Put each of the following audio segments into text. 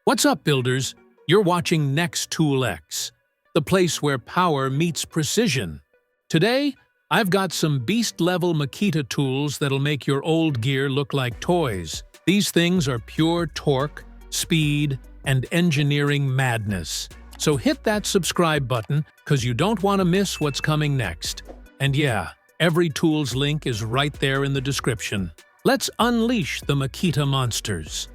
What's up, builders? You're watching Next Tool X, the place where power meets precision. Today, I've got some beast-level Makita tools that'll make your old gear look like toys. These things are pure torque, speed, and engineering madness. So hit that subscribe button, because you don't want to miss what's coming next. And yeah, every tool's link is right there in the description. Let's unleash the Makita monsters.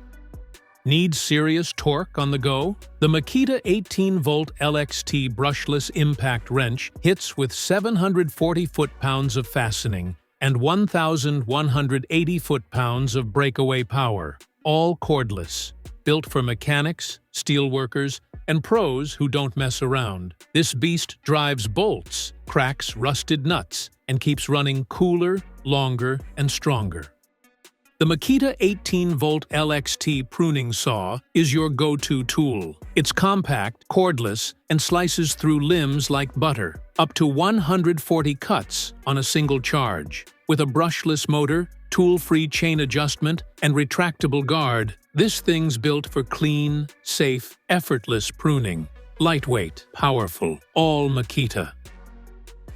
Need serious torque on the go? The Makita 18-volt LXT brushless impact wrench hits with 740 foot-pounds of fastening and 1,180 foot-pounds of breakaway power, all cordless, built for mechanics, steelworkers, and pros who don't mess around. This beast drives bolts, cracks rusted nuts, and keeps running cooler, longer, and stronger. The Makita 18-volt LXT Pruning Saw is your go-to tool. It's compact, cordless, and slices through limbs like butter, up to 140 cuts on a single charge. With a brushless motor, tool-free chain adjustment, and retractable guard, this thing's built for clean, safe, effortless pruning. Lightweight, powerful, all Makita.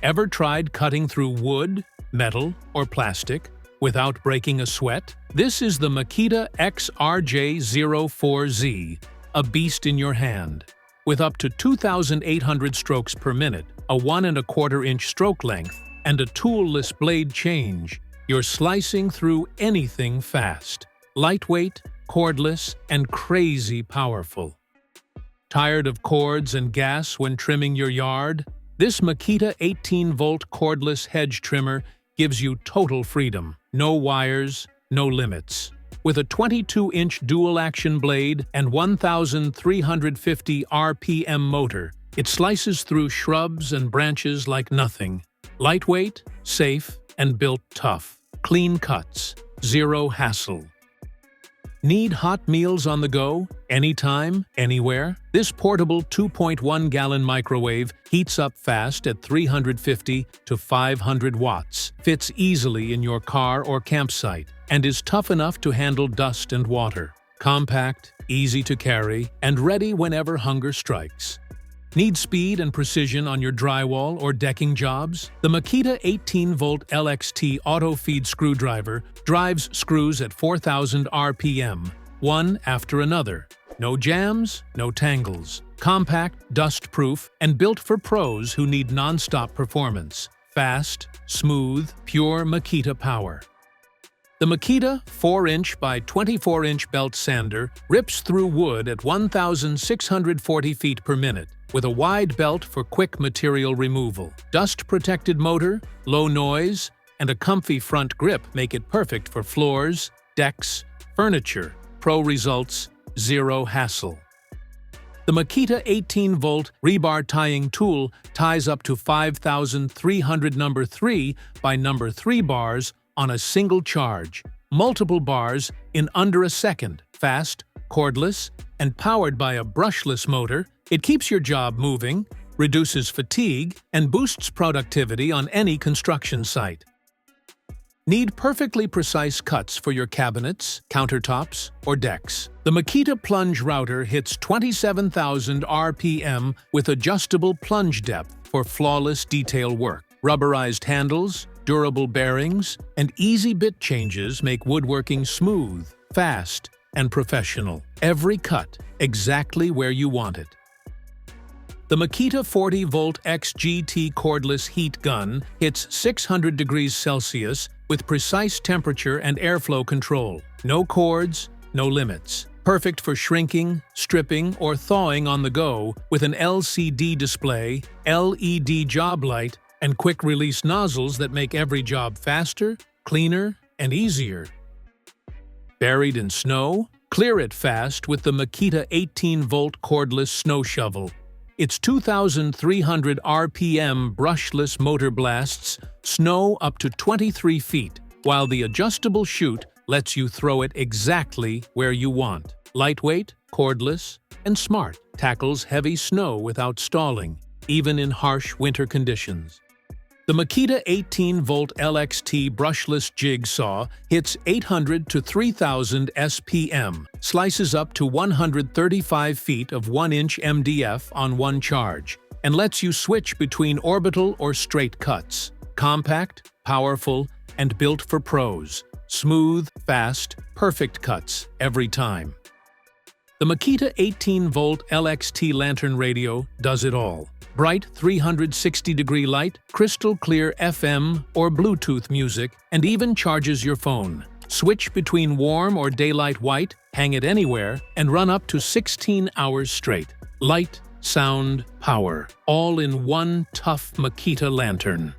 Ever tried cutting through wood, metal, or plastic without breaking a sweat? This is the Makita XRJ04Z, a beast in your hand. With up to 2,800 strokes per minute, a 1¼ inch stroke length, and a toolless blade change, you're slicing through anything fast. Lightweight, cordless, and crazy powerful. Tired of cords and gas when trimming your yard? This Makita 18-volt cordless Hedge trimmer gives you total freedom. No wires, no limits. With a 22-inch dual-action blade and 1,350 RPM motor, it slices through shrubs and branches like nothing. Lightweight, safe, and built tough. Clean cuts, zero hassle. Need hot meals on the go? Anytime, anywhere? This portable 2.1-gallon microwave heats up fast at 350 to 500 watts, fits easily in your car or campsite, and is tough enough to handle dust and water. Compact, easy to carry, and ready whenever hunger strikes. Need speed and precision on your drywall or decking jobs? The Makita 18-volt LXT Autofeed Screwdriver drives screws at 4,000 RPM, one after another. No jams, no tangles. Compact, dust-proof, and built for pros who need non-stop performance. Fast, smooth, pure Makita power. The Makita 4-inch by 24-inch belt sander rips through wood at 1,640 feet per minute, with a wide belt for quick material removal. Dust-protected motor, low noise, and a comfy front grip make it perfect for floors, decks, furniture. Pro results, zero hassle. The Makita 18-volt Rebar tying tool ties up to 5,300 number 3 by number 3 bars on a single charge, multiple bars in under a second. Fast, cordless, and powered by a brushless motor, it keeps your job moving, reduces fatigue, and boosts productivity on any construction site. Need perfectly precise cuts for your cabinets, countertops, or decks? The Makita Plunge router hits 27,000 RPM with adjustable plunge depth for flawless detail work. Rubberized handles, durable bearings, and easy bit changes make woodworking smooth, fast, and professional. Every cut exactly where you want it. The Makita 40-volt XGT Cordless Heat Gun hits 600 degrees Celsius with precise temperature and airflow control. No cords, no limits. Perfect for shrinking, stripping, or thawing on the go with an LCD display, LED job light, and quick-release nozzles that make every job faster, cleaner, and easier. Buried in snow? Clear it fast with the Makita 18-volt cordless snow shovel. Its 2,300 RPM brushless motor blasts snow up to 23 feet, while the adjustable chute lets you throw it exactly where you want. Lightweight, cordless, and smart. Tackles heavy snow without stalling, even in harsh winter conditions. The The Makita 18-volt LXT brushless jig saw hits 800 to 3000 SPM, slices up to 135 feet of 1-inch MDF on one charge, and lets you switch between orbital or straight cuts. Compact, powerful, and built for pros. Smooth, fast, perfect cuts every time. The Makita 18-volt LXT lantern radio does it all. Bright 360-degree light, crystal clear FM or Bluetooth music, and even charges your phone. Switch between warm or daylight white, hang it anywhere, and run up to 16 hours straight. Light, sound, power, all in one tough Makita lantern.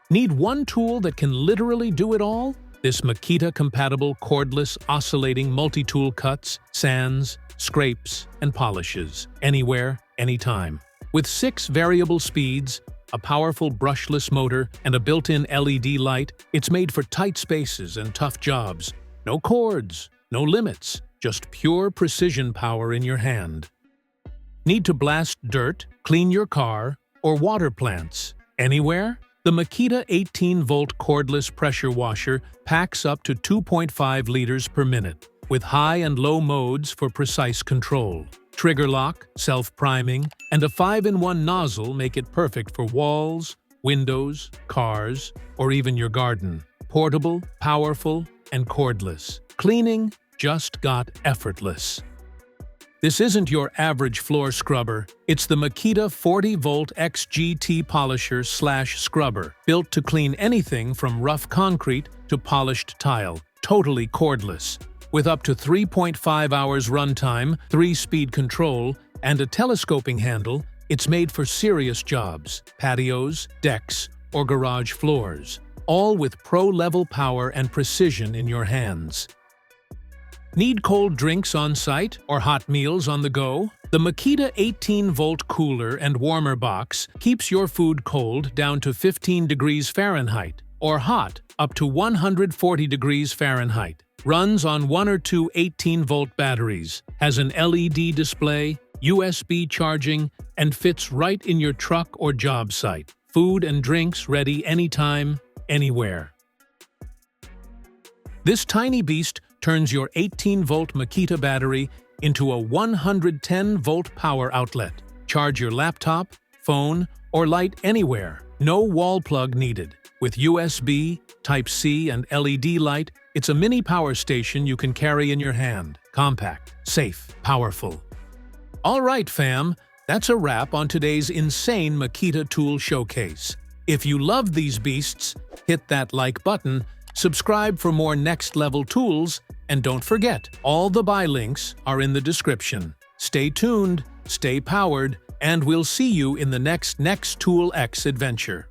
Need one tool that can literally do it all? This Makita-compatible cordless oscillating multi-tool cuts, sands, scrapes, and polishes. Anywhere, anytime. With 6 variable speeds, a powerful brushless motor, and a built-in LED light, it's made for tight spaces and tough jobs. No cords, no limits, just pure precision power in your hand. Need to blast dirt, clean your car, or water plants? Anywhere? The Makita 18-volt cordless pressure washer packs up to 2.5 liters per minute, with high and low modes for precise control. Trigger lock, self-priming, and a 5-in-1 nozzle make it perfect for walls, windows, cars, or even your garden. Portable, powerful, and cordless. Cleaning just got effortless. This isn't your average floor scrubber. It's the Makita 40-volt XGT polisher/scrubber, built to clean anything from rough concrete to polished tile. Totally cordless. With up to 3.5 hours runtime, 3-speed control, and a telescoping handle, it's made for serious jobs, patios, decks, or garage floors, all with pro-level power and precision in your hands. Need cold drinks on site or hot meals on the go? The Makita 18-volt cooler and warmer box keeps your food cold down to 15 degrees Fahrenheit, or hot up to 140 degrees Fahrenheit. Runs on 1 or 2 18-volt batteries, has an LED display, USB charging, and fits right in your truck or job site. Food and drinks ready anytime, anywhere. This tiny beast turns your 18-volt Makita battery into a 110-volt power outlet. Charge your laptop, phone, or light anywhere. No wall plug needed. With USB, Type-C, and LED light, it's a mini power station you can carry in your hand. Compact, safe, powerful. All right, fam, that's a wrap on today's insane Makita tool showcase. If you love these beasts, hit that like button, subscribe for more next-level tools, and don't forget, all the buy links are in the description. Stay tuned, stay powered, and we'll see you in the next Tool X adventure.